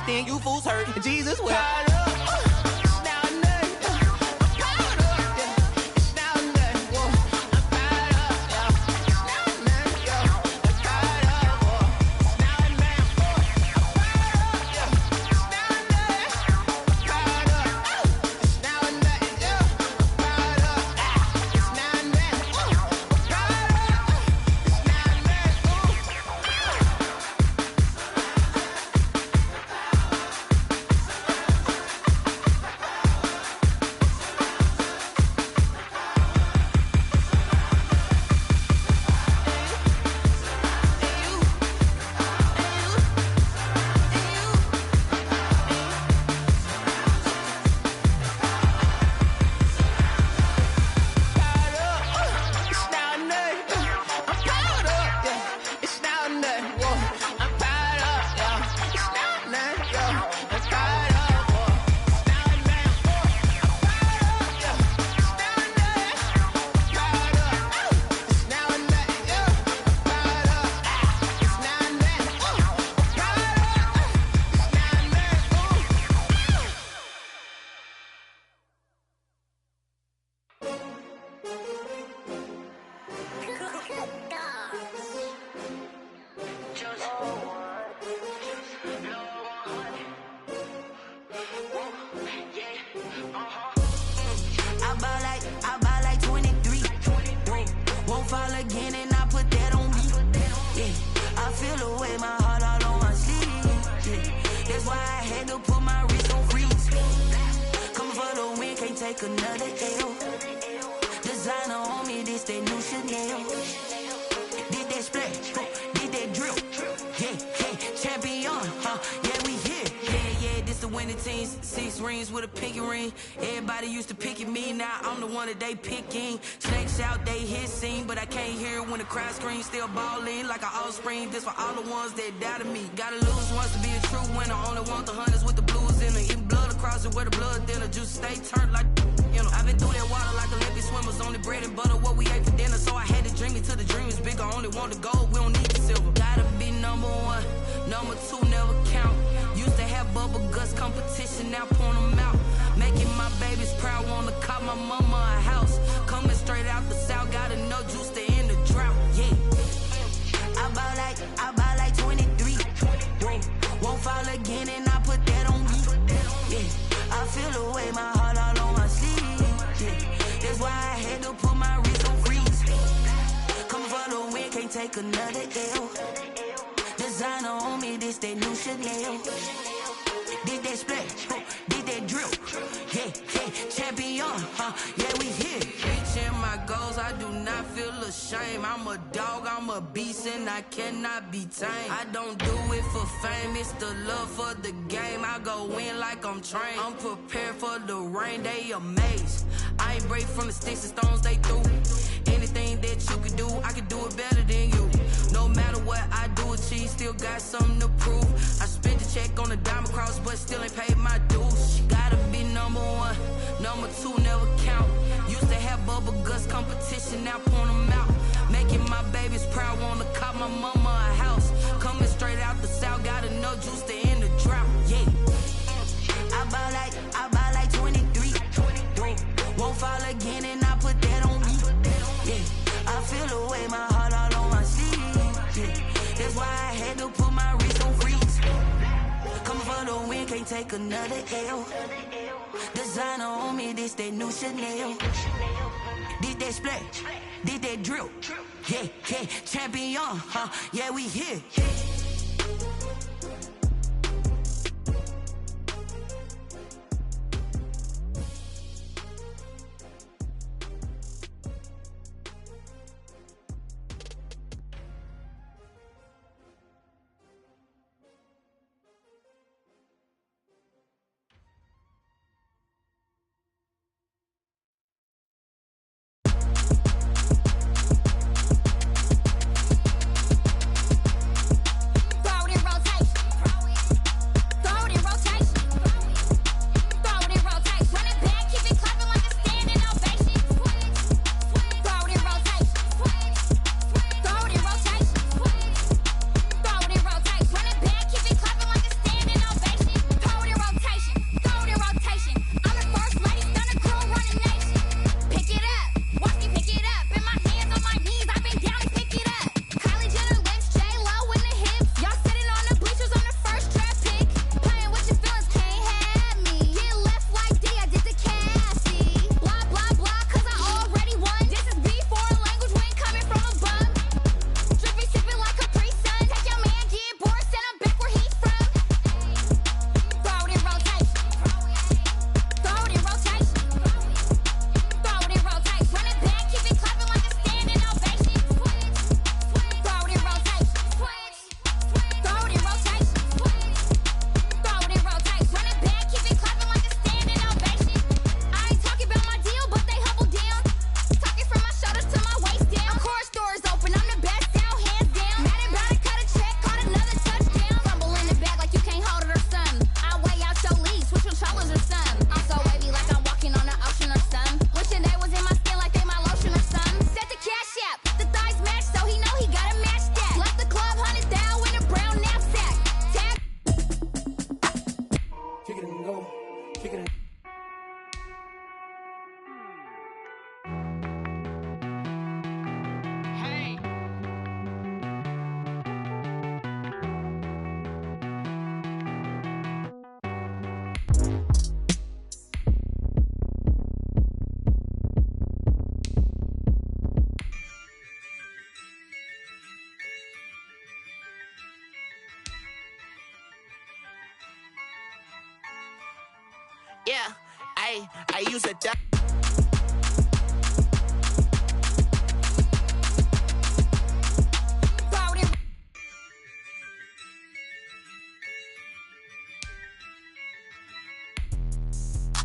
understand you fools hurt. Jesus will. They picking snakes out, they hissing, but I can't hear when the crowd screams. Still balling like an offspring. This for all the ones that doubted me. Gotta lose once to be a true winner. Only want the hunters with the blues in it. Eating blood across it where the blood thinner. Juice stay turned like you know. I've been through that water like Olympic swimmers. Only bread and butter what we ate for dinner. So I had to dream it till the dream is bigger. Only want the gold, we don't need the silver. Gotta be number one, number two never count. Used to have bubble guts competition, now point them out. Making my babies proud, wanna call my mama a house. Coming straight out the south, gotta know juice to end the drought. Yeah, I bought like 23. Won't fall again, and I put that on me. Yeah, I feel the way, my heart all on my sleeve. Yeah, that's why I had to put my wrist on freeze. Coming for the win, can't take another L. Designer on me, this that new Chanel. Did that splash, did that drill. Yeah, champion, yeah, we here. Reaching my goals, I do not feel ashamed. I'm a dog, I'm a beast, and I cannot be tamed. I don't do it for fame, it's the love for the game. I go in like I'm trained. I'm prepared for the rain, they amazed. I ain't break from the sticks and stones they threw. Anything that you can do, I can do it better than you. No matter what I do achieve, still got something to prove. I spent the check on the diamond cross, but still ain't paid my dues. Gotta be number one, number two never count. Used to have bubble guts competition, now point them out. Making my babies proud, wanna call my mama a house. Coming straight out the south, gotta know juice to end the drought. Yeah, I bought like 23. Won't fall again, and I put that on me. Yeah, I feel the way, my heart all on my sleeve. Yeah, that's why I had to put my wrist on freeze. Coming for the win, can't take another L. Designer on me, this that new Chanel. Did that splash, did that drill. Yeah, champion, yeah, we here. Yeah, I use a duck.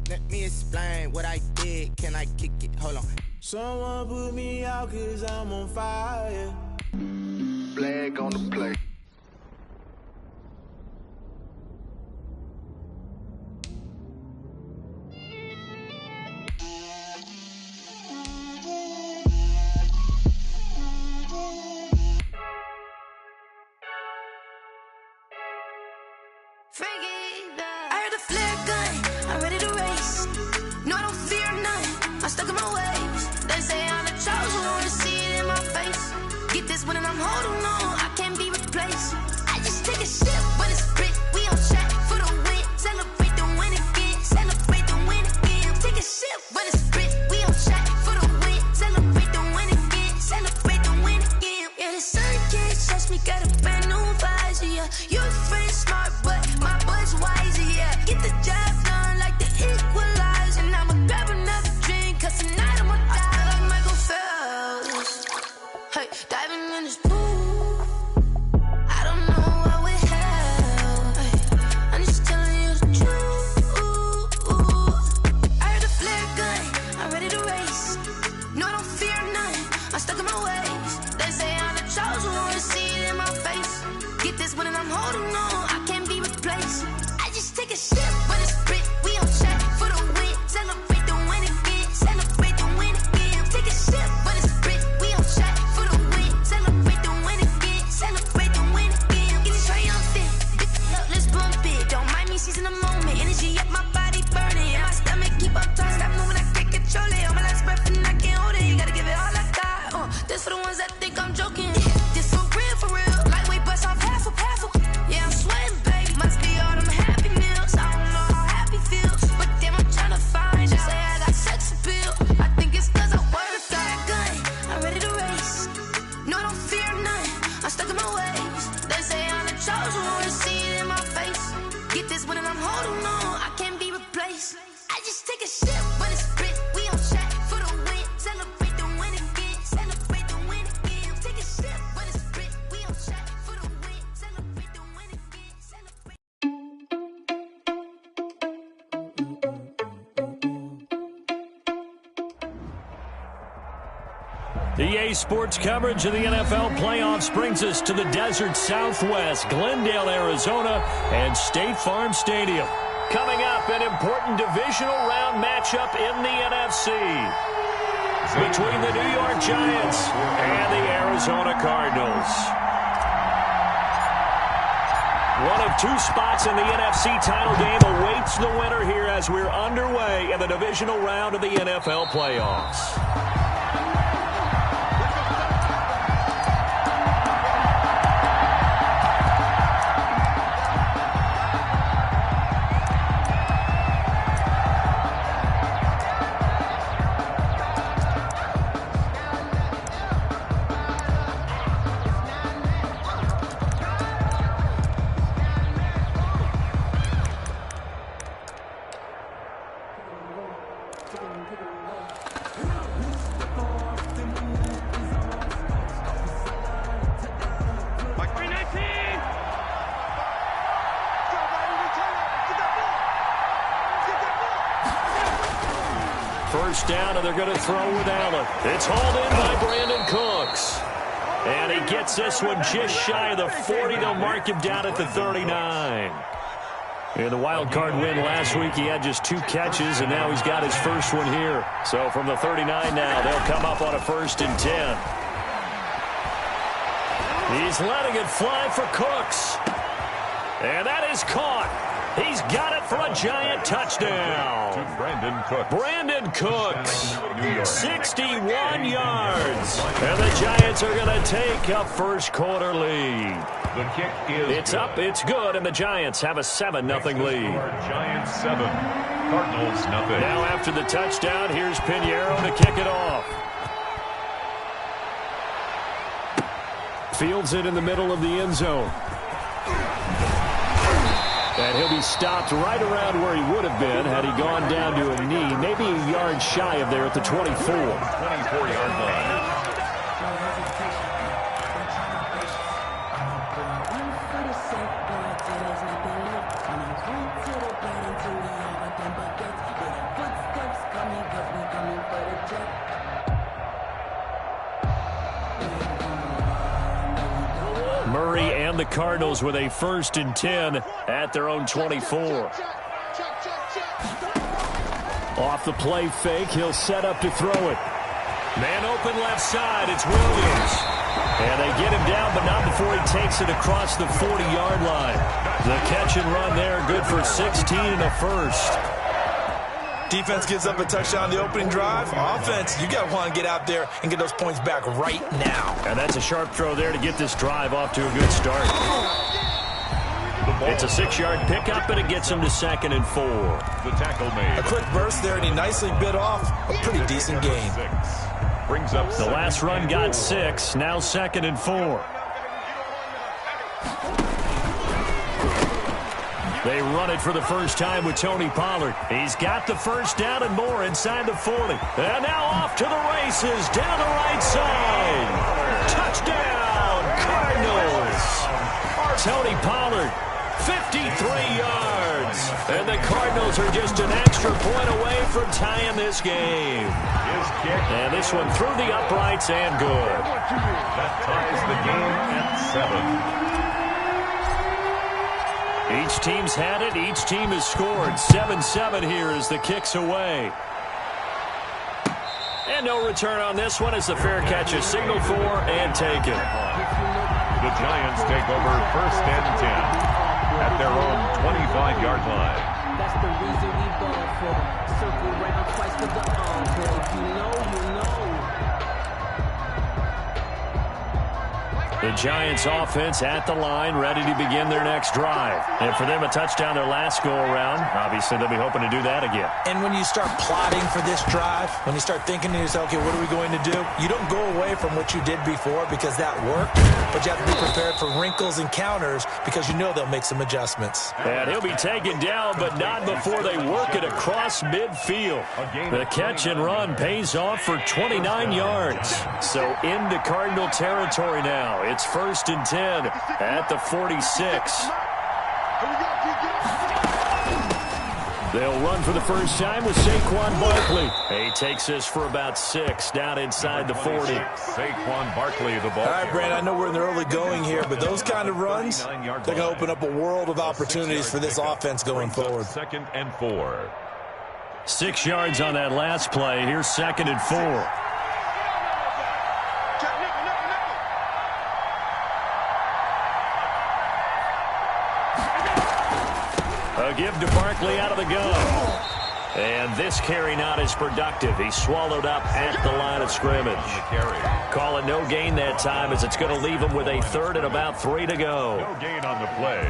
Let me explain what I did. Can I kick it? Hold on. Someone put me out 'cause I'm on fire. Flag on the plate. I heard the flare gun, I'm ready to race. No, I don't fear none, I'm stuck in my ways. They say I'm the chosen one, to see it in my face. Get this one and I'm holding on, I can't be replaced. I just take a sip, but it's split, we on track for the win. Celebrate the win again, celebrate the win again. Take a sip, but it's split, we on track for the win. Celebrate the win again, celebrate the win again. Yeah, the sun can't touch me, got a brand new visor, yeah. Your friend's smart, but my boy's wiser, yeah. Get the job done like the equalizer. And I'ma grab another drink, 'cause tonight I'ma die like Michael Phelps. Hey, diving in this pool, I don't know what we have. Hey, I'm just telling you the truth. I heard the flare gun, I'm ready to race. No, I don't fear none, I'm stuck in my ways. They say I'm the chosen one, to see it in my face. Get this one and I'm holding on, I can't be replaced. I just take a sip, but it's split, we on track for the win. Celebrate the win again, celebrate the win again. Take a sip, but it's split, we on track for the win. Celebrate the win again, celebrate the win again. Get this triumphant, let's bump it. Don't mind me seizing the moment, energy up my body burning. And my stomach keep up turning, stop moving, I can't control it. On my last breath and I can't hold it, you gotta give it all I got. This for the ones that think I'm joking. This for real. Lightweight bust off half a. Yeah, I'm sweating, babe. Must be all them happy meals. I don't know how happy feels, but damn, I'm tryna find you. Say I got sex appeal. I think it's 'cause I work that gun. I'm ready to race. No, I don't fear none, I'm stuck in my ways. They say I'm the chosen one, to see it in my face. Get this one and I'm holding on, I can't be replaced. I just take a sip, but it's split, we on track for the win. Celebrate the win again, celebrate the win again. Take a sip, but it's split, we on track for the win. Celebrate the win again, celebrate. EA Sports coverage of the NFL playoffs brings us to the desert Southwest, Glendale, Arizona, and State Farm Stadium. Coming up, an important divisional round matchup in the NFC between the New York Giants and the Arizona Cardinals. One of two spots in the NFC title game awaits the winner here as we're underway in the divisional round of the NFL playoffs. First down, and they're going to throw with Allen. It's hauled in by Brandon Cooks. And he gets this one just shy of the 40. They'll mark him down at the 39. In the wild card win last week, he had just 2 catches, and now he's got his first one here. So from the 39 now, they'll come up on a 1st and 10. He's letting it fly for Cooks. And that is caught. He's got it for a Giant touchdown. To Brandon Cooks. Brandon Cooks, 61 yards. And the Giants are going to take a first quarter lead. The kick is It's good. up, it's good, and the Giants have a 7-0 lead. Giants 7, Cardinals nothing. Now after the touchdown, here's Pinheiro to kick it off. Fields it in the middle of the end zone. And he'll be stopped right around where he would have been had he gone down to a knee, maybe a yard shy of there at the 24. 24-yard line. Murray and the Cardinals with a 1st and 10 at their own 24. Off the play fake, he'll set up to throw it. Man open left side, it's Williams. And they get him down, but not before he takes it across the 40-yard line. The catch and run there, good for 16 and a first. Defense gives up a touchdown the opening drive. Offense, you got to want to get out there and get those points back right now. And that's a sharp throw there to get this drive off to a good start. It's a 6-yard pickup, and it gets him to 2nd and 4. The tackle made. A quick burst there, and he nicely bit off a pretty decent gain. Brings up the last run got 6, now 2nd and 4. They run it for the first time with Tony Pollard. He's got the first down and more inside the 40. And now off to the races down the right side. Touchdown, Cardinals. Tony Pollard, 53 yards. And the Cardinals are just an extra point away from tying this game. And this one through the uprights and good. That ties the game at 7. Each team's had it. Each team has scored. 7-7 here as the kick's away. And no return on this one as the fair catch is signaled for and taken. The Giants take over 1st and 10 at their own 25-yard line. That's the reason we ball for. Circle round twice to the encore. If you know, you know. The Giants offense at the line, ready to begin their next drive. And for them, a touchdown their last go-around. Obviously, they'll be hoping to do that again. And when you start plotting for this drive, when you start thinking to yourself, okay, what are we going to do? You don't go away from what you did before because that worked, but you have to be prepared for wrinkles and counters because you know they'll make some adjustments. And he'll be taken down, but not before they work it across midfield. The catch and run pays off for 29 yards. So into Cardinal territory now. It's 1st and 10 at the 46. They'll run for the first time with Saquon Barkley. He takes this for about 6 down inside the 40. Saquon Barkley, the ball. All right, Brandon, I know we're in the early going here, but those kind of runs, they're going to open up a world of opportunities for this offense going forward. 2nd and 4. 6 yards on that last play. Here's 2nd and 4. A give to Barkley out of the gun. And this carry not as productive. He's swallowed up at the line of scrimmage. Call it no gain that time as it's going to leave him with a 3rd and about 3 to go. No gain on the play.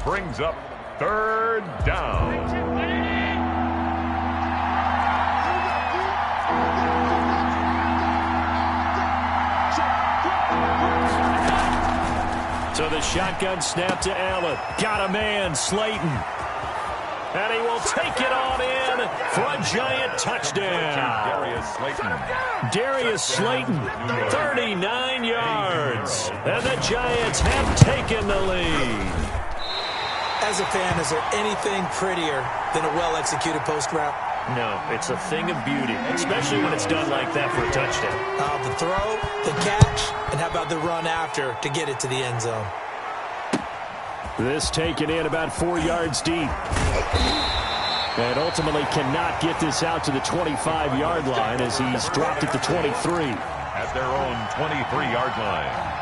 Brings up 3rd down. So the shotgun snap to Allen. Got a man, Slayton. And he will take it on in for a Giant touchdown. Darius Slayton, 39 yards. And the Giants have taken the lead. As a fan, is there anything prettier than a well-executed post route? No, it's a thing of beauty, especially when it's done like that for a touchdown. The throw, the catch, and how about the run after to get it to the end zone? This taken in about 4 yards deep. And ultimately cannot get this out to the 25-yard line as he's dropped at the 23. At their own 23-yard line.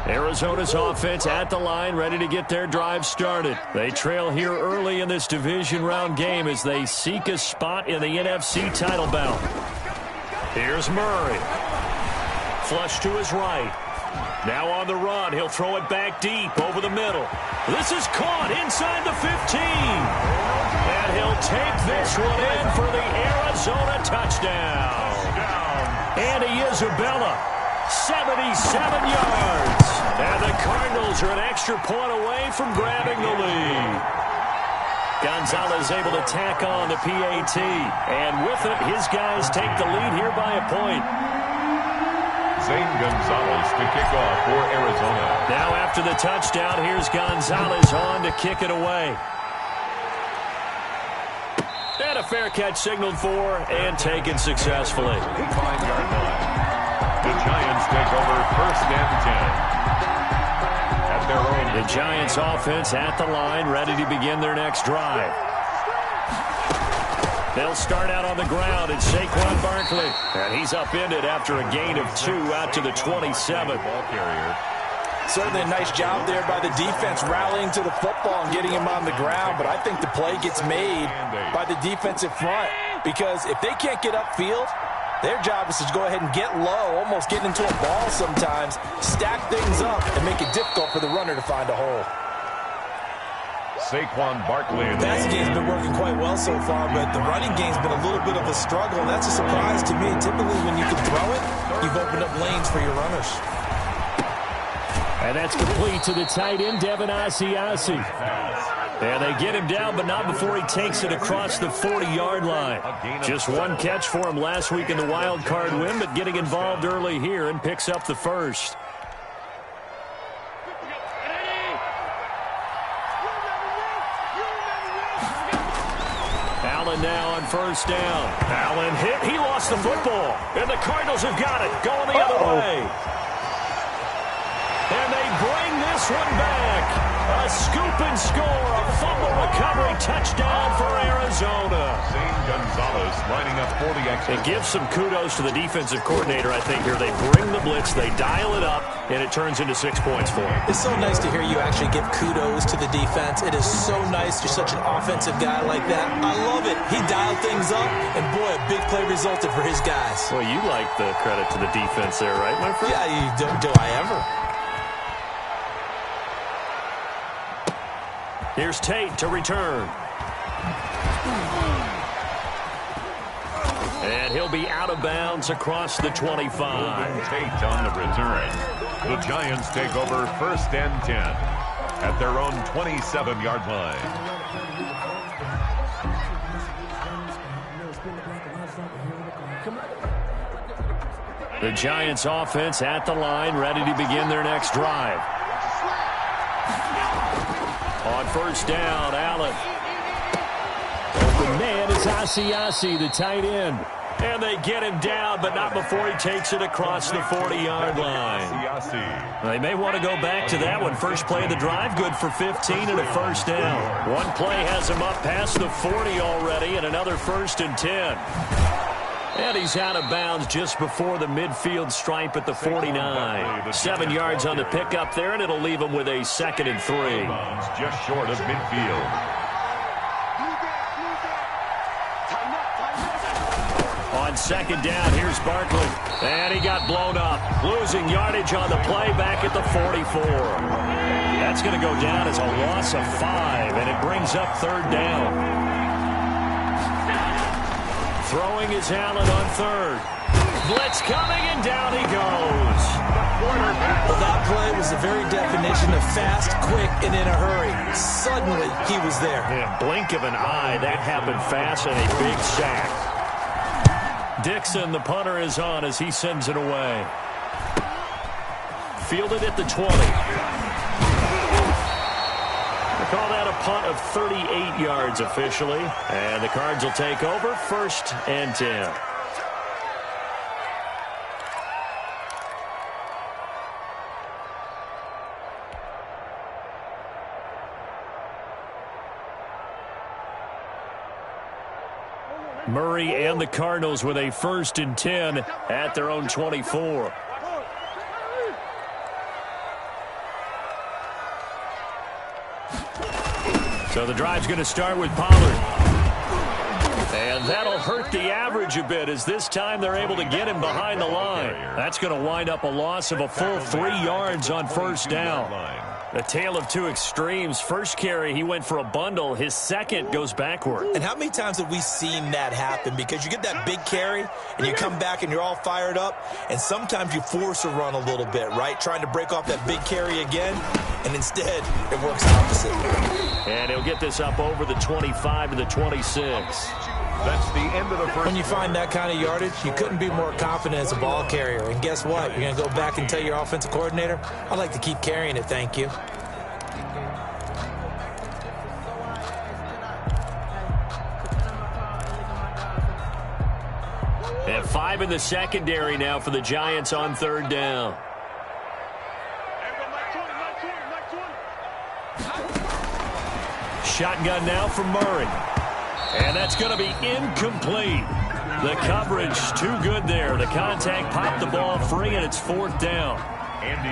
Arizona's offense at the line, ready to get their drive started. They trail here early in this division round game as they seek a spot in the NFC title bout. Here's Murray. Flush to his right. Now on the run. He'll throw it back deep over the middle. This is caught inside the 15. And he'll take this one in for the Arizona touchdown. Andy Isabella 77 yards. And the Cardinals are an extra point away from grabbing the lead. Gonzalez able to tack on the PAT. And with it, his guys take the lead here by a point. Zane Gonzalez to kick off for Arizona. Now after the touchdown, here's Gonzalez on to kick it away. And a fair catch signaled for and taken successfully. 5-yard line. The Giants take over 1st and 10. At their own. The Giants offense at the line, ready to begin their next drive. They'll start out on the ground, and Saquon Barkley. And he's upended after a gain of 2 out to the 27. Ball carrier. Certainly a nice job there by the defense rallying to the football and getting him on the ground. But I think the play gets made by the defensive front. Because if they can't get upfield, their job is to go ahead and get low, almost get into a ball sometimes, stack things up, and make it difficult for the runner to find a hole. Saquon Barkley. The passing game's been working quite well so far, but the running game's been a little bit of a struggle, and that's a surprise to me. Typically, when you can throw it, you've opened up lanes for your runners. And that's complete to the tight end, Devin Asiasi. And they get him down, but not before he takes it across the 40-yard line. Just one catch for him last week in the wild card win, but getting involved early here and picks up the first. Allen now on 1st down. Allen hit. He lost the football. And the Cardinals have got it. Going the other way. And they bring this one back. A scoop and score. A fumble recovery touchdown for Arizona. Zane Gonzalez lining up for the extra. It gives some kudos to the defensive coordinator, I think, here. They bring the blitz, they dial it up, and it turns into 6 points for him. It's so nice to hear you actually give kudos to the defense. It is so nice. You're such an offensive guy like that. I love it. He dialed things up, and boy, a big play resulted for his guys. Well, you like the credit to the defense there, right, my friend? Yeah, do I ever? Here's Tate to return. And he'll be out of bounds across the 25. Tate on the return. The Giants take over 1st and 10 at their own 27-yard line. The Giants offense at the line, ready to begin their next drive. On 1st down, Allen. Open man is Asiasi, the tight end. And they get him down, but not before he takes it across the 40-yard line. They may want to go back to that one. First play of the drive, good for 15 and a 1st down. One play has him up past the 40 already, and another 1st and 10. And he's out of bounds just before the midfield stripe at the 49. 7 yards on the pickup there, and it'll leave him with a 2nd and 3. Just short of midfield. On 2nd down, here's Barkley. And he got blown up. Losing yardage on the play back at the 44. That's going to go down as a loss of 5, and it brings up 3rd down. Throwing is Allen on 3rd. Blitz coming, and down he goes. Well, that play was the very definition of fast, quick, and in a hurry. Suddenly, he was there. In a blink of an eye, that happened fast, and a big sack. Dixon, the punter, is on as he sends it away. Fielded at the 20. Call that a punt of 38 yards officially. And the Cards will take over 1st and 10. Murray and the Cardinals with a 1st and 10 at their own 24. So the drive's going to start with Pollard. And that'll hurt the average a bit as this time they're able to get him behind the line. That's going to wind up a loss of a full 3 yards on 1st down. A tale of two extremes. First carry, he went for a bundle. His second goes backward. And how many times have we seen that happen? Because you get that big carry, and you come back and you're all fired up, and sometimes you force a run a little bit, right? Trying to break off that big carry again, and instead it works opposite. And he'll get this up over the 25 to the 26. That's the end of the first. When you find that kind of yardage, you couldn't be more confident as a ball carrier. And guess what? You're going to go back and tell your offensive coordinator, I'd like to keep carrying it, thank you. And 5 in the secondary now for the Giants on third down. Shotgun now from Murray. And that's going to be incomplete. The coverage too good there. The contact popped the ball free, and it's fourth down.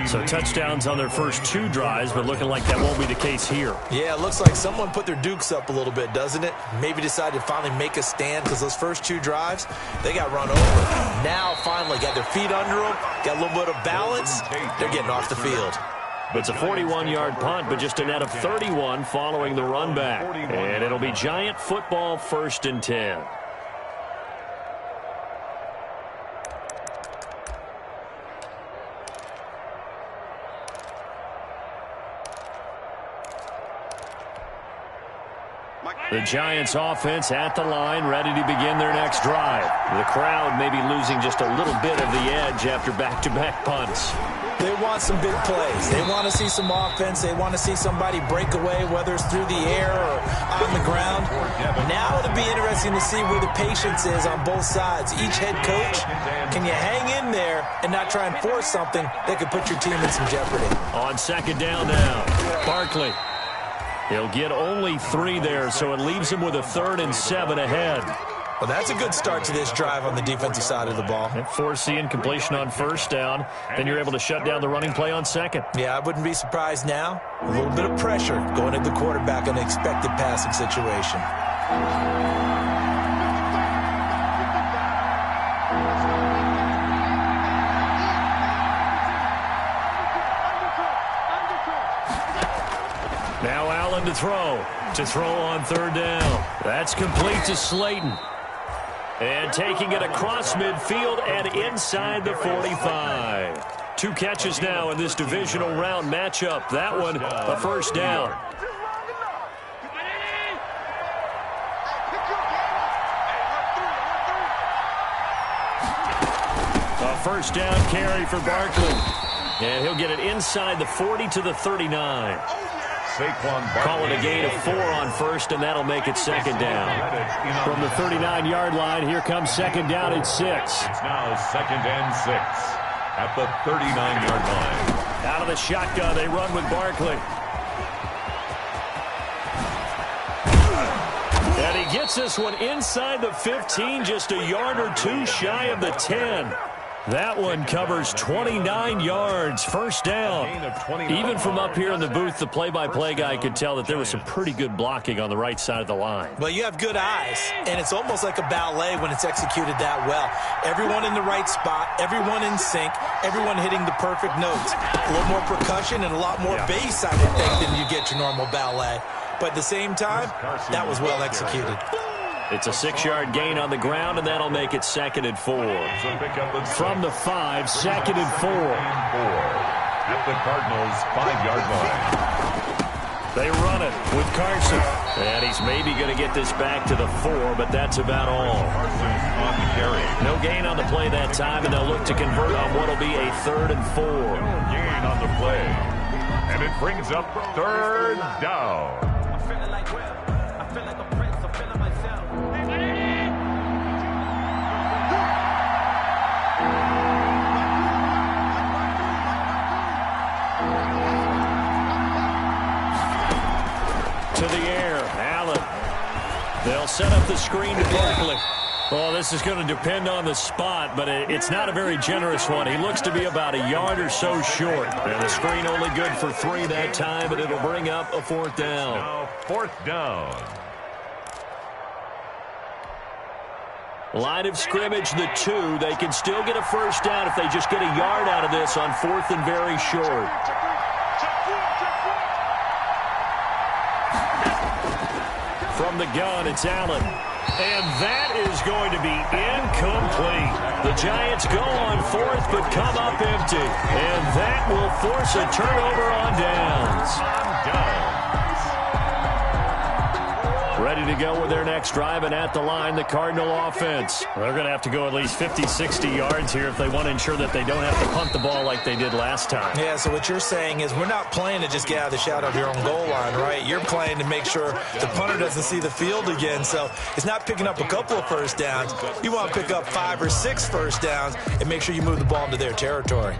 So touchdowns on their first 2 drives, but looking like that won't be the case here. Yeah, it looks like someone put their dukes up a little bit, doesn't it? Maybe decided to finally make a stand because those first 2 drives, they got run over. Now finally got their feet under them, got a little bit of balance. They're getting off the field. It's a 41-yard punt, but just a net of 31 following the run back. And it'll be Giant football, 1st and 10. The Giants offense at the line, ready to begin their next drive. The crowd may be losing just a little bit of the edge after back-to-back punts. They want some big plays. They want to see some offense. They want to see somebody break away, whether it's through the air or on the ground. Now it'll be interesting to see where the patience is on both sides. Each head coach, can you hang in there and not try and force something that could put your team in some jeopardy? On second down now, Barkley. He'll get only 3 there, so it leaves him with a 3rd and 7 ahead. Well, that's a good start to this drive on the defensive side of the ball. And force the incompletion on first down. Then you're able to shut down the running play on second. Yeah, I wouldn't be surprised now. A little bit of pressure going at the quarterback in an expected passing situation. Now Allen to throw on third down. That's complete to Slayton. And taking it across midfield and inside the 45. 2 catches now in this divisional round matchup. That one, a first down. A first down carry for Barkley. And he'll get it inside the 40 to the 39. Call it a gain of 4 on first, and that'll make it second down. From the 39-yard line, here comes second down at 6. It's now 2nd and 6 at the 39-yard line. Out of the shotgun, they run with Barkley. And he gets this one inside the 15, just a yard or 2 shy of the 10. That one covers 29 yards, first down. Even from up here in the booth, the play-by-play guy could tell that there was some pretty good blocking on the right side of the line. Well, you have good eyes, and it's almost like a ballet when it's executed that well. Everyone in the right spot, everyone in sync, everyone hitting the perfect notes. A little more percussion and a lot more bass, I would think, than you get your normal ballet. But at the same time, that was well executed. It's a 6-yard gain on the ground, and that'll make it 2nd and 4. From the 5, 2nd and 4. At the Cardinals' 5-yard line. They run it with Carson. And he's maybe going to get this back to the 4, but that's about all. On the carry. No gain on the play that time, and they'll look to convert on what will be a 3rd and 4. No gain on the play. And it brings up 3rd down. To the air, Allen. They'll set up the screen to Barkley. Well, this is going to depend on the spot, but it's not a very generous one. He looks to be about a yard or so short. And the screen only good for 3 that time, but it'll bring up a 4th down. Now 4th down. Line of scrimmage, the 2. They can still get a first down if they just get a yard out of this on 4th and very short. from the gun, it's Allen. And that is going to be incomplete. The Giants go on fourth but come up empty. And that will force a turnover on downs. Ready to go with their next drive, and at the line, the Cardinal offense. They're going to have to go at least 50, 60 yards here if they want to ensure that they don't have to punt the ball like they did last time. Yeah, so what you're saying is we're not playing to just get out of the shadow of your own goal line, right? You're playing to make sure the punter doesn't see the field again. So it's not picking up a couple of first downs. You want to pick up 5 or 6 first downs and make sure you move the ball into their territory.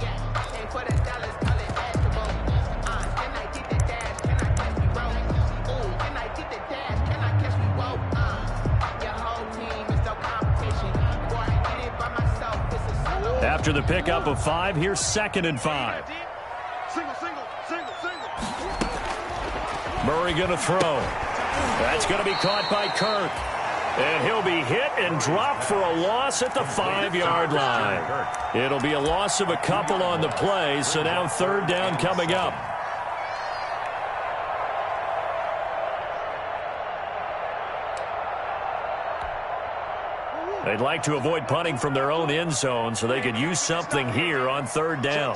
After the pickup of 5, here's 2nd and 5. Murray going to throw. That's going to be caught by Kirk. And he'll be hit and dropped for a loss at the 5-yard line. It'll be a loss of a couple on the play, so now 3rd down coming up. They'd like to avoid punting from their own end zone so they could use something here on 3rd down.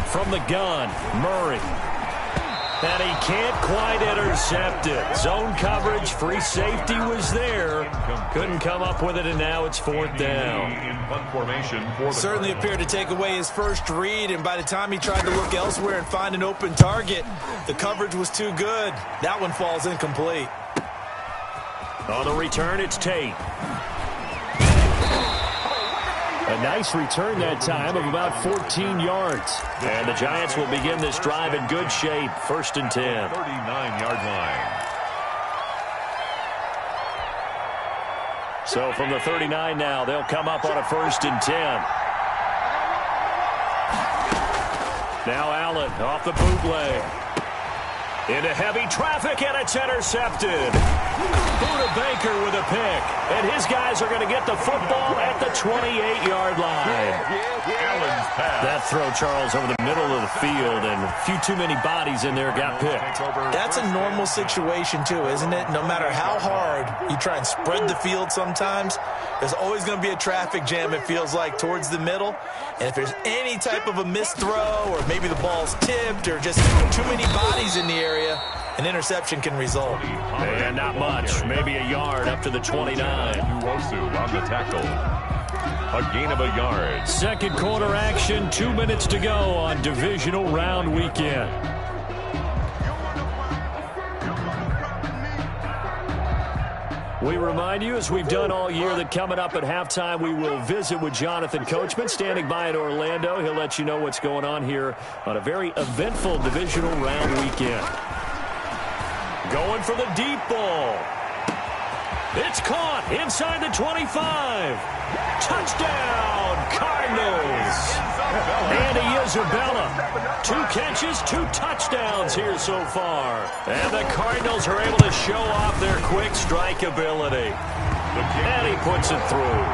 From the gun, Murray. And he can't quite intercept it. Zone coverage, free safety was there. Couldn't come up with it, and now it's 4th down. Certainly appeared to take away his first read, and by the time he tried to look elsewhere and find an open target, the coverage was too good. That one falls incomplete. On the return, it's Tate. A nice return that time of about 14 yards. And the Giants will begin this drive in good shape. 1st and 10. 39-yard line. So from the 39 now, they'll come up on a 1st and 10. Now Allen off the bootleg. Into heavy traffic, and it's intercepted. Buda Baker with a pick. And his guys are going to get the football at the 28-yard line. That throw, Charles, over the middle of the field, and a few too many bodies in there got picked. That's a normal situation, too, isn't it? No matter how hard you try and spread the field sometimes, there's always going to be a traffic jam, it feels like, towards the middle. And if there's any type of a missed throw, or maybe the ball's tipped, or just too many bodies in the area, an interception can result. And not much, maybe a yard up to the 29. Uwosu on the tackle. A gain of a yard. 2nd quarter action, 2 minutes to go on divisional round weekend. We remind you, as we've done all year, that coming up at halftime, we will visit with Jonathan Coachman, standing by in Orlando. He'll let you know what's going on here on a very eventful divisional round weekend. Going for the deep ball. It's caught inside the 25. Touchdown, Cardinals. Andy Isabella. 2 catches, 2 touchdowns here so far. And the Cardinals are able to show off their quick strike ability. And he puts it through.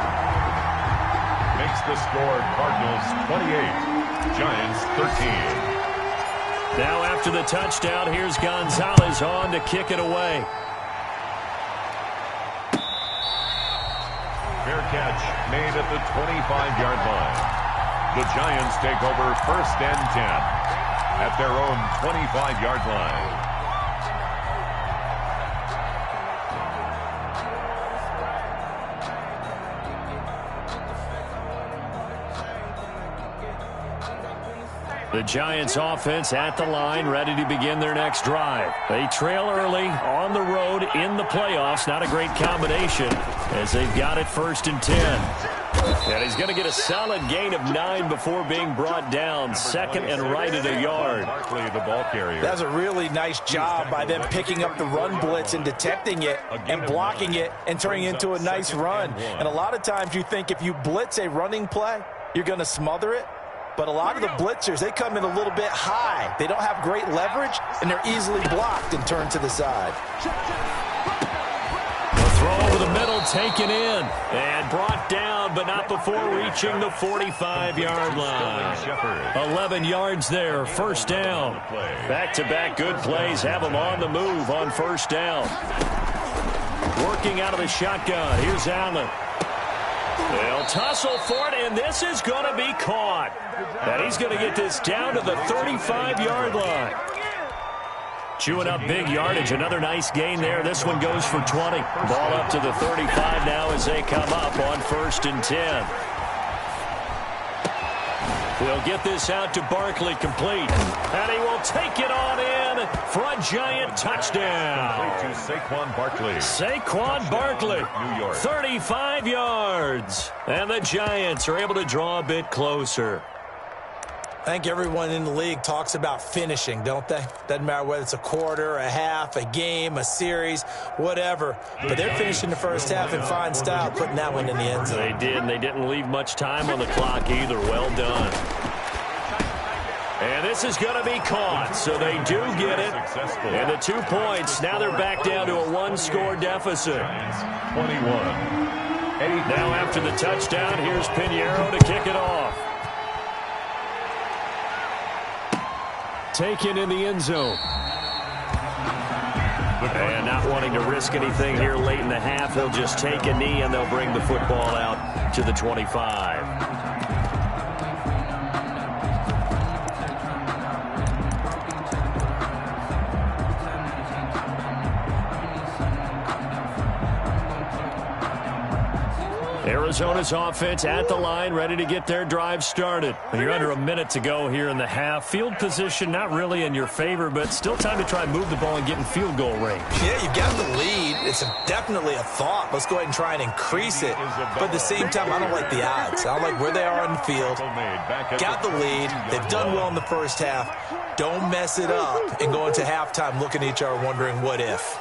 Makes the score Cardinals 28, Giants 13. Now after the touchdown, here's Gonzalez on to kick it away. Fair catch made at the 25-yard line. The Giants take over 1st and 10 at their own 25-yard line. The Giants offense at the line, ready to begin their next drive. They trail early on the road in the playoffs. Not a great combination as they've got it 1st and 10. And he's going to get a solid gain of 9 before being brought down. 2nd and right at a yard. The ball carrier. That's a really nice job by them picking up the run blitz and detecting it and blocking it and turning it into a nice run. And a lot of times you think if you blitz a running play, you're going to smother it. But a lot of the blitzers, they come in a little bit high. They don't have great leverage, and they're easily blocked and turned to the side. The throw over the middle, taken in, and brought down, but not before reaching the 45-yard line. 11 yards there, first down. Back-to-back good plays have them on the move on first down. Working out of the shotgun, here's Allen. They'll tussle for it, and this is going to be caught. And he's going to get this down to the 35-yard line. Chewing up big yardage. Another nice gain there. This one goes for 20. Ball up to the 35 now as they come up on 1st and 10. They'll get this out to Barkley, complete. And he will take it on in for a Giant touchdown. To Saquon Barkley. Saquon Barkley, New York. 35 yards. And the Giants are able to draw a bit closer. I think everyone in the league talks about finishing, don't they? Doesn't matter whether it's a quarter, a half, a game, a series, whatever. But they're finishing the first half in fine style, putting that one in the end zone. They did, and they didn't leave much time on the clock either. Well done. And this is going to be caught, so they do get it. And the 2 points, now they're back down to a 1-score deficit. 21. Now after the touchdown, here's Pinheiro to kick it off. Taken in the end zone. And not wanting to risk anything here late in the half, they'll just take a knee and they'll bring the football out to the 25. Arizona's offense at the line, ready to get their drive started. And you're under a minute to go here in the half. Field position not really in your favor, but still time to try and move the ball and get in field goal range. Yeah, you've got the lead. It's definitely a thought. Let's go ahead and try and increase it. But at the same time, I don't like the odds. I don't like where they are on the field. Got the lead. They've done well in the first half. Don't mess it up and go into halftime looking at each other wondering what if.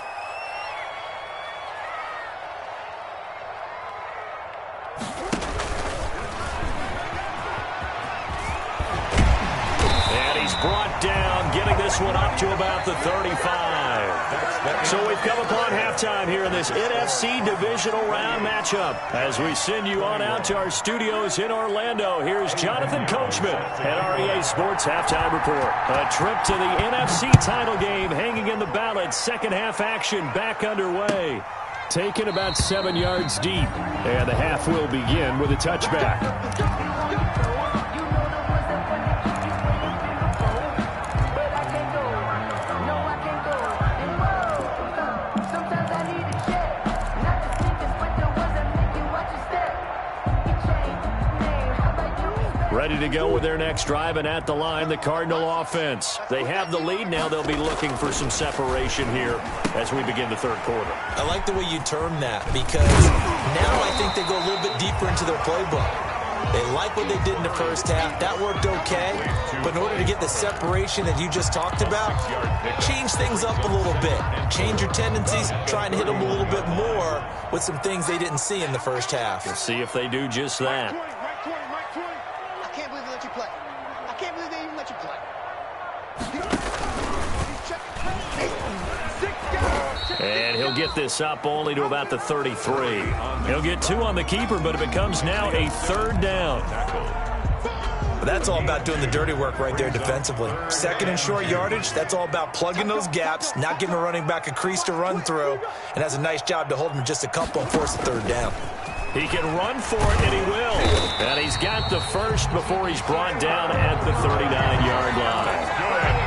Brought down, getting this one up to about the 35. So we've come upon halftime here in this NFC Divisional round matchup. As we send you on out to our studios in Orlando, here's Jonathan Coachman at REA Sports Halftime Report. A trip to the NFC title game hanging in the balance. Second half action back underway. Taken about 7 yards deep. And the half will begin with a touchback. Ready to go with their next drive, and at the line, the Cardinal offense. They have the lead now. They'll be looking for some separation here as we begin the third quarter. I like the way you term that because now I think they go a little bit deeper into their playbook. They like what they did in the first half. That worked okay. But in order to get the separation that you just talked about, change things up a little bit. Change your tendencies. Try and hit them a little bit more with some things they didn't see in the first half. We'll see if they do just that. And he'll get this up only to about the 33. He'll get 2 on the keeper, but it becomes now a third down. But that's all about doing the dirty work right there defensively. Second and short yardage, that's all about plugging those gaps, not giving a running back a crease to run through, and has a nice job to hold him just a couple and force the third down. He can run for it, and he will. And he's got the first before he's brought down at the 39-yard line.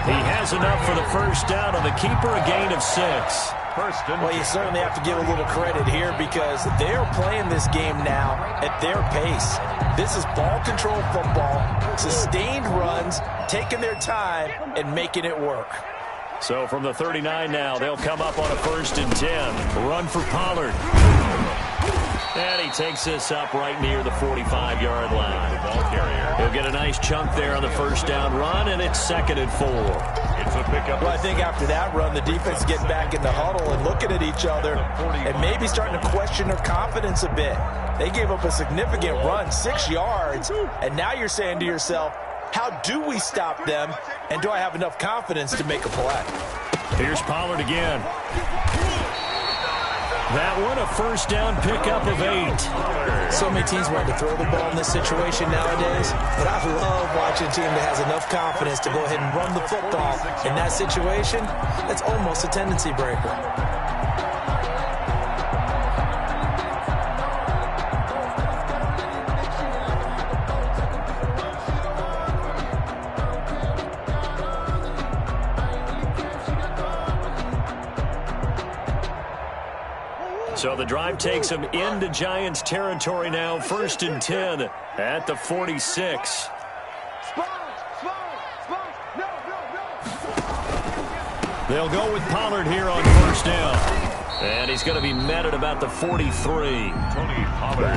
He has enough for the first down on the keeper, a gain of 6. Well, you certainly have to give a little credit here because they're playing this game now at their pace. This is ball control football, sustained runs, taking their time, and making it work. So from the 39 now, they'll come up on a 1st and 10. Run for Pollard. And he takes this up right near the 45-yard line. He'll get a nice chunk there on the first down run, and it's 2nd and 4. It's a pickup. Well, I think after that run, the defense getting back in the huddle and looking at each other and maybe starting to question their confidence a bit. They gave up a significant run, 6 yards, and now you're saying to yourself, how do we stop them, and do I have enough confidence to make a play? Here's Pollard again. That one, a first down pickup of 8. So many teams want to throw the ball in this situation nowadays, but I love watching a team that has enough confidence to go ahead and run the football. In that situation, that's almost a tendency breaker. So the drive takes them into Giants territory now, 1st and 10 at the 46. They'll go with Pollard here on 1st down. And he's going to be met at about the 43.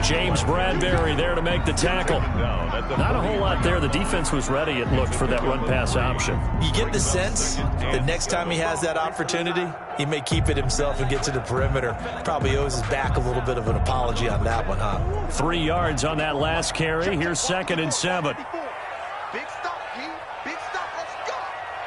James Bradbury there to make the tackle. Not a whole lot there. The defense was ready, it looked, for that run-pass option. You get the sense that next time he has that opportunity, he may keep it himself and get to the perimeter. Probably owes his back a little bit of an apology on that one, huh? 3 yards on that last carry. Here's 2nd and 7. Big stop, G. Big stop. Let's go.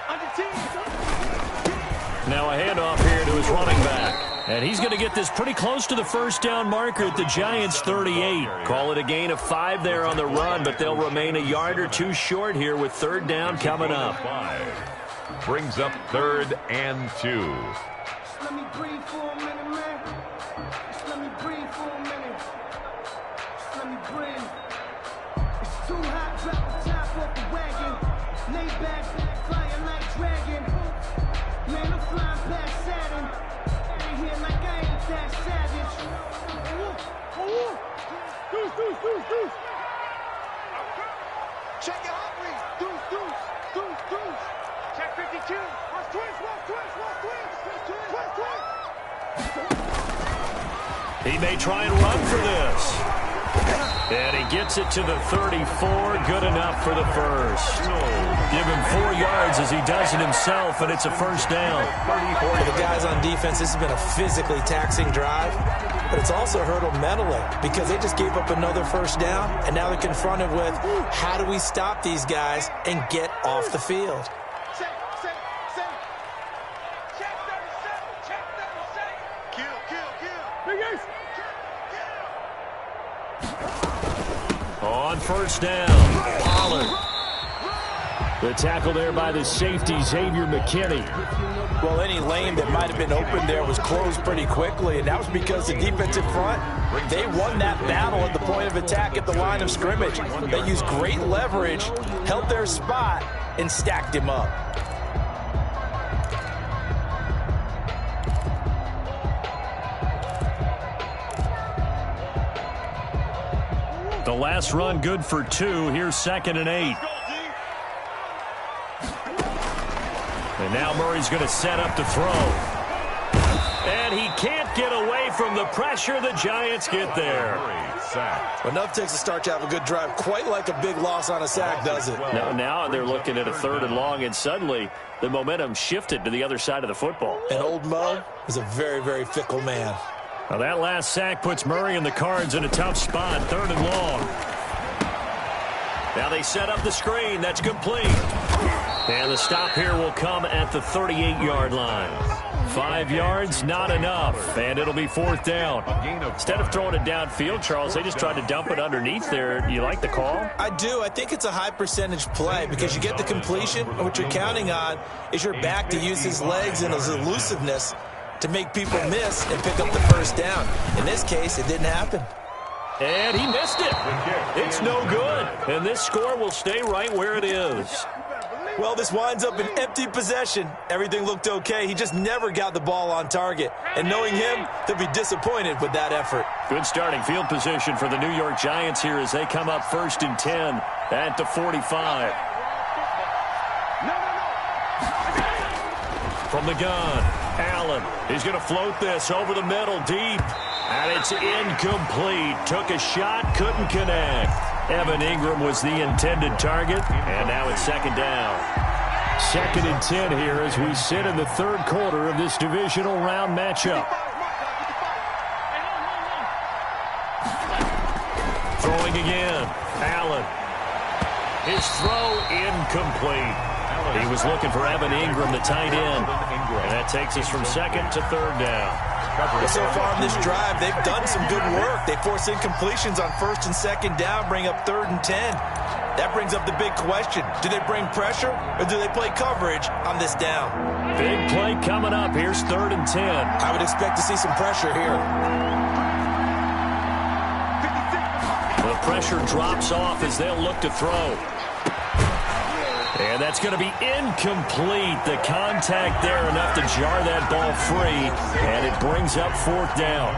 Under 10. Now a handoff here to his running back. And he's going to get this pretty close to the first down marker at the Giants' 38. Call it a gain of 5 there on the run, but they'll remain a yard or 2 short here with 3rd down coming up. Brings up 3rd and 2. Let me breathe for a minute, man. Just let me breathe for a minute. Just let me breathe. It's too hot, drop the top off the wagon. Lay back, flying like dragon. Man, I'm flying past Saturn. Out here like I ain't that savage. Deuce. Check your heart rate. Deuce. Check 52. Watch twist. He may try and run for this. And he gets it to the 34. Good enough for the first. Give him 4 yards as he does it himself, and it's a first down. For the guys on defense, this has been a physically taxing drive, but it's also hurt them mentally because they just gave up another first down, and now they're confronted with, how do we stop these guys and get off the field? On first down, Pollard. The tackle there by the safety, Xavier McKinney. Well, any lane that might have been open there was closed pretty quickly, and that was because the defensive front, they won that battle at the point of attack at the line of scrimmage. They used great leverage, held their spot, and stacked him up. The last run good for 2. Here's 2nd and 8. And now Murray's going to set up to throw. And he can't get away from the pressure. The Giants get there. Enough takes to start to have a good drive. Quite like a big loss on a sack, does it? Now they're looking at a 3rd and long, and suddenly the momentum shifted to the other side of the football. And old Mo is a very, very fickle man. Now that last sack puts Murray and the Cards in a tough spot, 3rd and long. Now they set up the screen. That's complete. And the stop here will come at the 38-yard line. 5 yards, not enough, and it'll be 4th down. Instead of throwing it downfield, Charles, they just tried to dump it underneath there. You like the call? I do. I think it's a high-percentage play because you get the completion, and what you're counting on is your back to use his legs and his elusiveness to make people miss and pick up the first down. In this case, it didn't happen. And he missed it. It's no good, and this score will stay right where it is. Well, this winds up an empty possession. Everything looked okay. He just never got the ball on target. And knowing him, they'll be disappointed with that effort. Good starting field position for the New York Giants here as they come up 1st and 10 at the 45. From the gun, Allen. He's going to float this over the middle deep. And it's incomplete. Took a shot, couldn't connect. Evan Ingram was the intended target, and now it's 2nd down. 2nd and 10 here as we sit in the 3rd quarter of this divisional round matchup. Throwing again, Allen. His throw incomplete. He was looking for Evan Ingram, the tight end. And that takes us from 2nd to 3rd down. Well, so far on this drive, they've done some good work. They force incompletions on 1st and 2nd down, bring up 3rd and 10. That brings up the big question. Do they bring pressure or do they play coverage on this down? Big play coming up. Here's 3rd and 10. I would expect to see some pressure here. The pressure drops off as they'll look to throw. And that's going to be incomplete. The contact there enough to jar that ball free, and it brings up 4th down.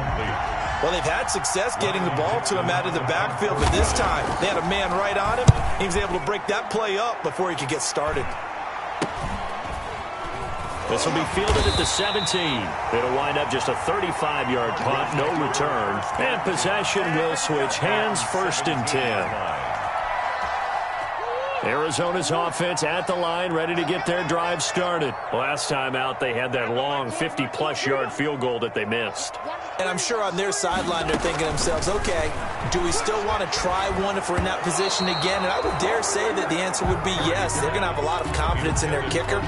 Well, they've had success getting the ball to him out of the backfield, but this time they had a man right on him. He was able to break that play up before he could get started. This will be fielded at the 17. It'll wind up just a 35-yard punt, no return. And possession will switch hands, 1st and 10. Arizona's offense at the line, ready to get their drive started. Last time out, they had that long 50-plus yard field goal that they missed. And I'm sure on their sideline they're thinking to themselves, okay, do we still want to try one if we're in that position again? And I would dare say that the answer would be yes. They're going to have a lot of confidence in their kicker.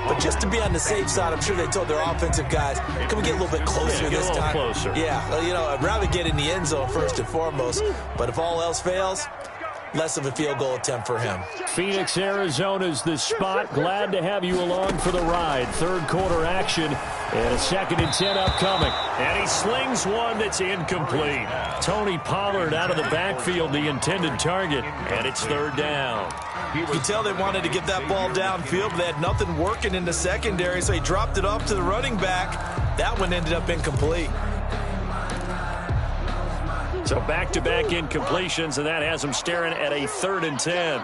But just to be on the safe side, I'm sure they told their offensive guys, can we get a little bit closer this time? Closer. Yeah, you know, I'd rather get in the end zone first and foremost. But if all else fails, less of a field goal attempt for him. Phoenix, Arizona's the spot. Glad to have you along for the ride. 3rd quarter action and a 2nd and 10 upcoming. And he slings one that's incomplete. Tony Pollard out of the backfield, the intended target, and it's 3rd down. You could tell they wanted to get that ball downfield, but they had nothing working in the secondary, so he dropped it off to the running back. That one ended up incomplete. So back-to-back incompletions, and that has them staring at a 3rd and 10.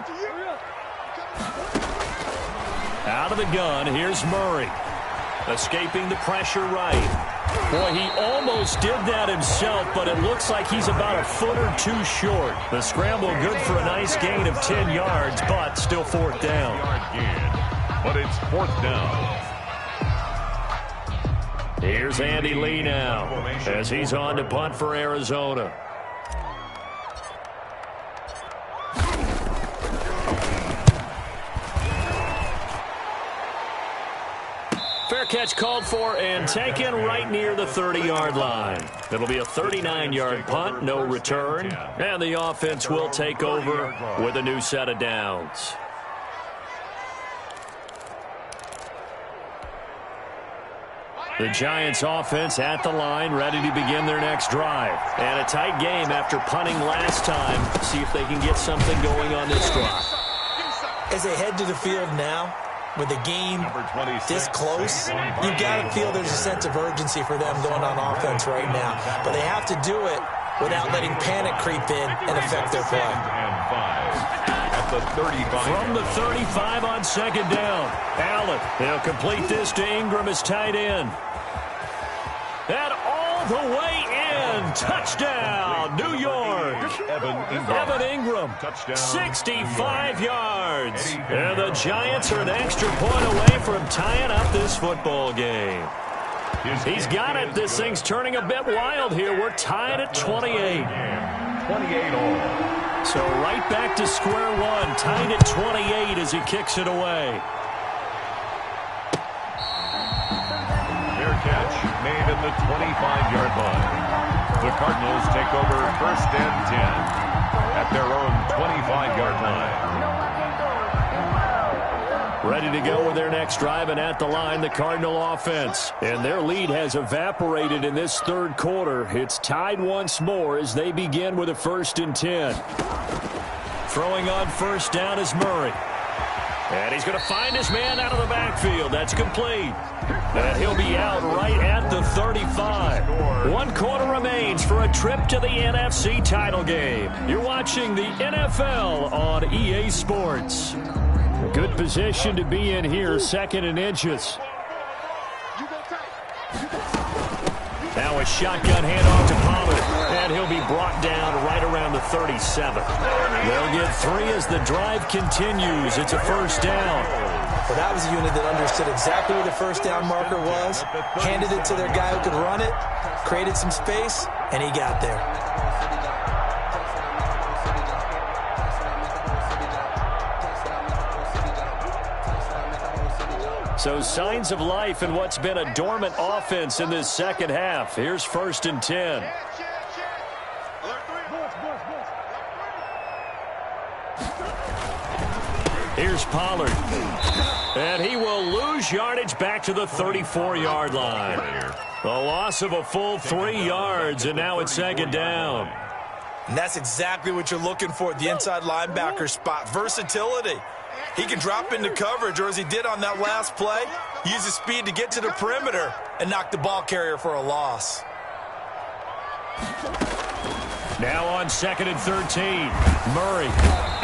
Out of the gun, here's Murray. Escaping the pressure right. Boy, he almost did that himself, but it looks like he's about a foot or two short. The scramble good for a nice gain of 10 yards, but still 4th down. But it's 4th down. Here's Andy Lee now as he's on to punt for Arizona. Fair catch called for and taken right near the 30-yard line. It'll be a 39-yard punt, no return, and the offense will take over with a new set of downs. The Giants offense at the line, ready to begin their next drive. And a tight game after punting last time. See if they can get something going on this drive. As they head to the field now, with the game this close, you've got to feel there's a sense of urgency for them going on offense right now. But they have to do it without letting panic creep in and affect their play. At the 35. From the 35 on 2nd down. Allen, they'll complete this to Ingram as tight end. And all the way in. Touchdown, New York. Evan Ingram, touchdown, 65 yards. And the Giants are an extra point away from tying up this football game. He's got it. This thing's turning a bit wild here. We're tied at 28. 28 all. So right back to square one. Tied at 28 as he kicks it away. Fair catch made at the 25-yard line. The Cardinals take over 1st and 10 at their own 25-yard line. Ready to go with their next drive, and at the line, the Cardinal offense. And their lead has evaporated in this 3rd quarter. It's tied once more as they begin with a 1st and 10. Throwing on 1st down is Murray. And he's going to find his man out of the backfield. That's complete. And he'll be out right at the 35. 1 quarter remains for a trip to the NFC title game. You're watching the NFL on EA Sports. Good position to be in here, 2nd and inches. Now a shotgun handoff to Pollard, and he'll be brought down right around the 37. They'll get 3 as the drive continues. It's a 1st down. Well, that was a unit that understood exactly where the 1st down marker was, handed it to their guy who could run it, created some space, and he got there. So signs of life in what's been a dormant offense in this second half. Here's 1st and 10. Here's Pollard. And he will lose yardage back to the 34-yard line. A loss of a full 3 yards, and now it's 2nd down. And that's exactly what you're looking for at the inside linebacker spot. Versatility. He can drop into coverage, or as he did on that last play, use his speed to get to the perimeter and knock the ball carrier for a loss. Now on 2nd and 13, Murray.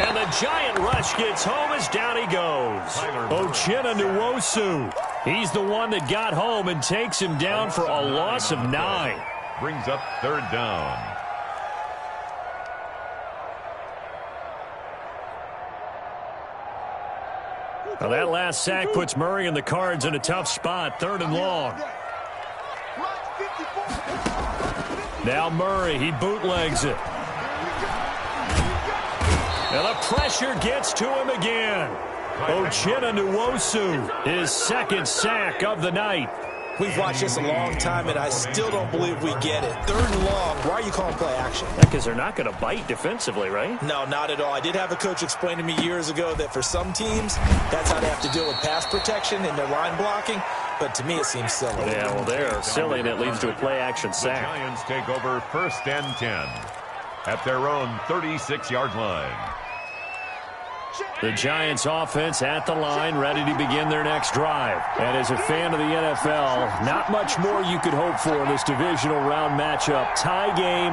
And the Giant rush gets home as down he goes. Uchenna Nwosu. He's the one that got home and takes him down for a loss of 9. Brings up 3rd down. Well, that last sack puts Murray and the Cards in a tough spot. 3rd and long. Now Murray, he bootlegs it. And the pressure gets to him again. Uchenna Nwosu, his 2nd sack of the night. We've watched this a long time, and I still don't believe we get it. 3rd and long. Why are you calling play action? Yeah, because they're not going to bite defensively, right? No, not at all. I did have a coach explain to me years ago that for some teams, that's how they have to deal with pass protection and their line blocking. But to me, it seems silly. Yeah, well, they're silly, and it leads to a play-action sack. The Giants take over 1st and 10 at their own 36-yard line. The Giants offense at the line, ready to begin their next drive. And as a fan of the NFL, not much more you could hope for in this divisional round matchup. Tie game,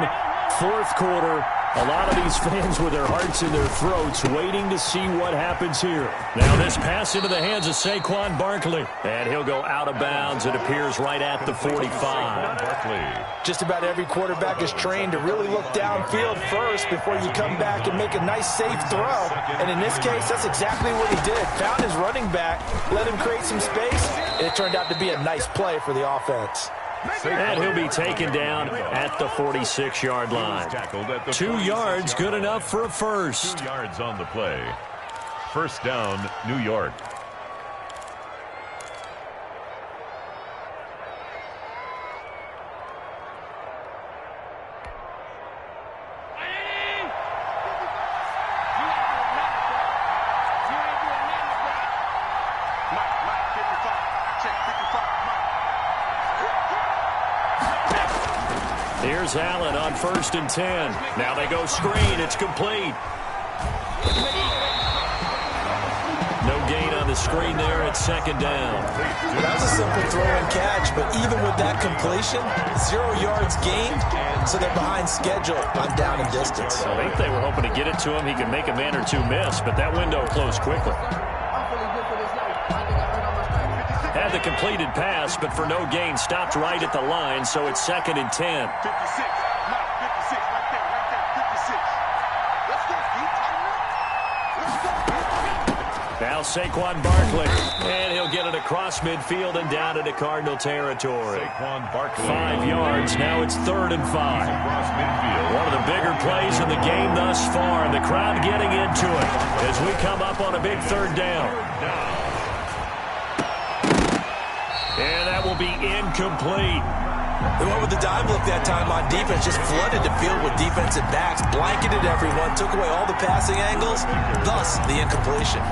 4th quarter. A lot of these fans with their hearts in their throats waiting to see what happens here. Now this pass into the hands of Saquon Barkley. And he'll go out of bounds. It appears right at the 45. Just about every quarterback is trained to really look downfield first before you come back and make a nice, safe throw. And in this case, that's exactly what he did. Found his running back, let him create some space, and it turned out to be a nice play for the offense. And he'll be taken down at the 46-yard line. 2 yards, good enough for a first. 2 yards on the play. 1st down, New York. Here's Allen on 1st and 10. Now they go screen. It's complete. No gain on the screen there. It's 2nd down. That was a simple throw and catch, but even with that completion, 0 yards gained, so they're behind schedule on down and distance. I think they were hoping to get it to him. He could make a man or two miss, but that window closed quickly. Had the completed pass, but for no gain, stopped right at the line, so it's 2nd and 10. 56, right there, 56. Let's go, Steve. Now Saquon Barkley, and he'll get it across midfield and down into Cardinal territory. Saquon Barkley. 5 yards, now it's 3rd and 5. One of the bigger plays in the game thus far, and the crowd getting into it as we come up on a big 3rd down. And that will be incomplete. They went with the dive look that time on defense, just flooded the field with defensive backs, blanketed everyone, took away all the passing angles, thus the incompletion.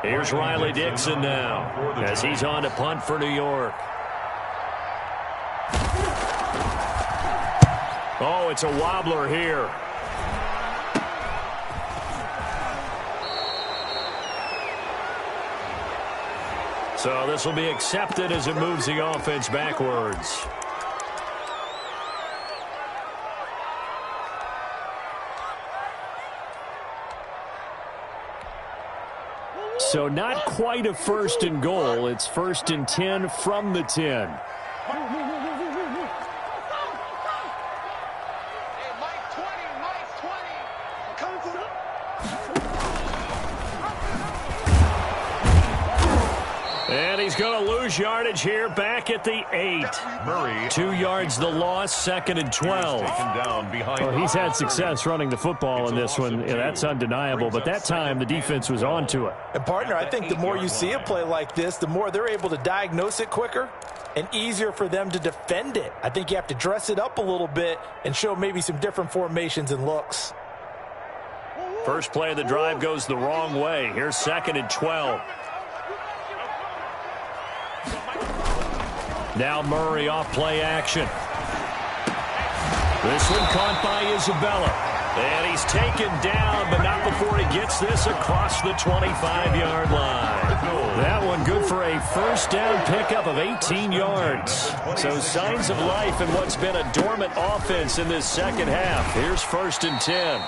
Here's Riley Dixon now as he's on to punt for New York. Oh, it's a wobbler here. So this will be accepted as it moves the offense backwards. So not quite a 1st and goal. It's 1st and 10 from the 10. And he's going to lose yardage here back at the 8. Murray. 2 yards the loss, 2nd and 12. Down behind. Well, he's had success running the football in this one. Yeah, that's undeniable. But that time, the defense was on to it. And, partner, I think the more you see a play like this, the more they're able to diagnose it quicker and easier for them to defend it. I think you have to dress it up a little bit and show maybe some different formations and looks. First play of the drive goes the wrong way. Here's 2nd and 12. Now Murray off play action. This one caught by Isabella. And he's taken down, but not before he gets this across the 25-yard line. That one good for a first down pickup of 18 yards. So signs of life in what's been a dormant offense in this second half. Here's 1st and 10.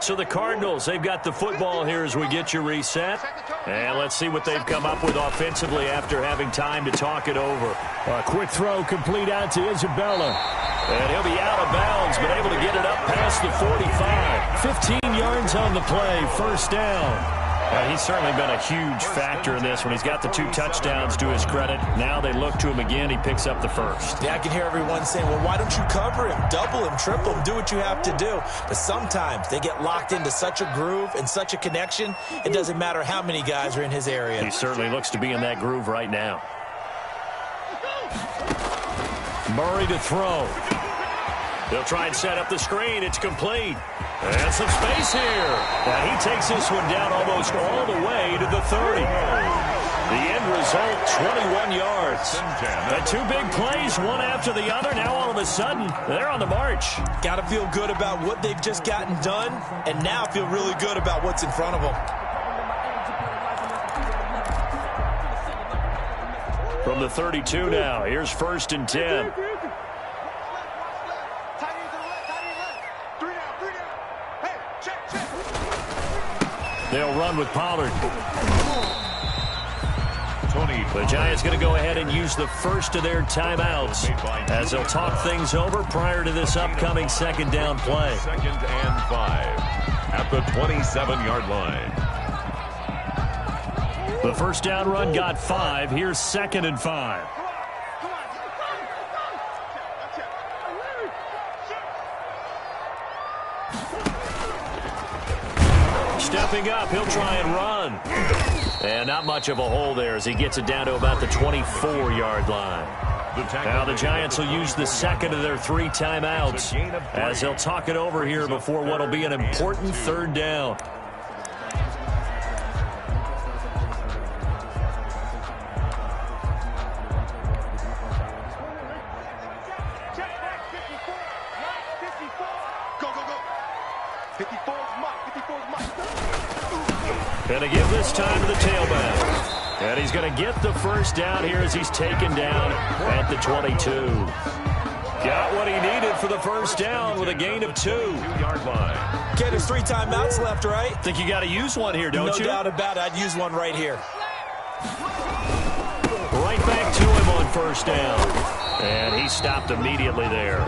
So the Cardinals, they've got the football here as we get you reset. And let's see what they've come up with offensively after having time to talk it over. A quick throw complete out to Isabella. And he'll be out of bounds, but able to get it up past the 45. 15 yards on the play, first down. He's certainly been a huge factor in this one. He's got the 2 touchdowns to his credit. Now they look to him again. He picks up the first. Yeah, I can hear everyone saying, well, why don't you cover him, double him, triple him, do what you have to do. But sometimes they get locked into such a groove and such a connection, it doesn't matter how many guys are in his area. He certainly looks to be in that groove right now. Murray to throw. They'll try and set up the screen. It's complete. And some space here. And he takes this one down almost all the way to the 30. The end result, 21 yards. The 2 big plays, one after the other. Now all of a sudden, they're on the march. Got to feel good about what they've just gotten done, and now feel really good about what's in front of them. From the 32 now, here's 1st and 10. They'll run with Pollard. The Giants going to go ahead and use the first of their timeouts as they'll talk things over prior to this upcoming 2nd down play. 2nd and 5 at the 27-yard line. The first down run got 5. Here's 2nd and 5. Stepping up, he'll try and run. And not much of a hole there as he gets it down to about the 24-yard line. Now the Giants will use the 2nd of their 3 timeouts as they'll talk it over here before what will be an important 3rd down. Going to give this time to the tailback. And he's going to get the first down here as he's taken down at the 22. Got what he needed for the first down with a gain of 2. 2-yard line. Ken, there's 3 timeouts left, right? Think you got to use one here, don't you? No doubt about it. I'd use one right here. Right back to him on first down. And he stopped immediately there.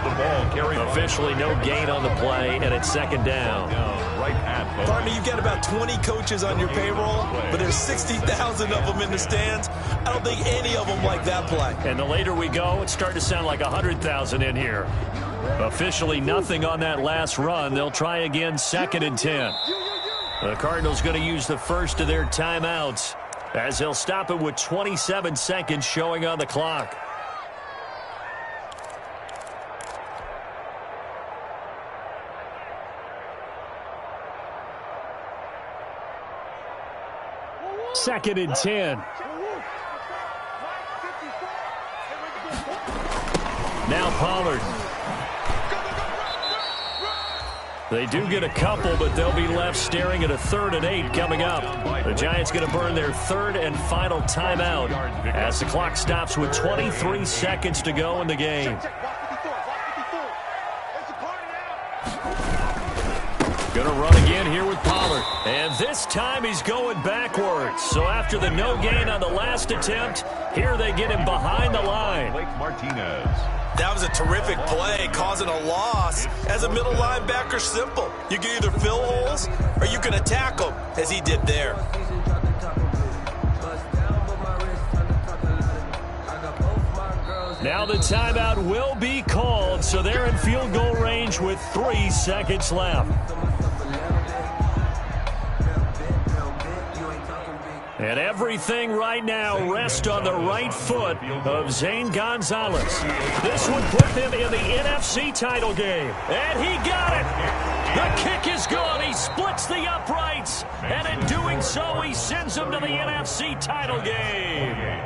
The ball carried. Officially no gain on the play, and it's 2nd down. Right at home. Partner, you've got about 20 coaches on your payroll, but there's 60,000 of them in the stands. I don't think any of them like that play. And the later we go, it's starting to sound like 100,000 in here. Officially nothing on that last run. They'll try again, 2nd and 10. The Cardinals going to use the first of their timeouts as they'll stop it with 27 seconds showing on the clock. Second and 10. Now Pollard. They do get a couple, but they'll be left staring at a 3rd and 8 coming up. The Giants going to burn their 3rd and final timeout as the clock stops with 23 seconds to go in the game. Going to run again here with Pollard. And this time he's going backwards. So after the no gain on the last attempt, here they get him behind the line. Blake Martinez. That was a terrific play, causing a loss. As a middle linebacker, simple. You can either fill holes or you can attack them, as he did there. Now the timeout will be called, so they're in field goal range with 3 seconds left. And everything right now rests on the right foot of Zane Gonzalez. This would put him in the NFC title game. And he got it! The kick is good. He splits the uprights. And in doing so, he sends him to the NFC title game.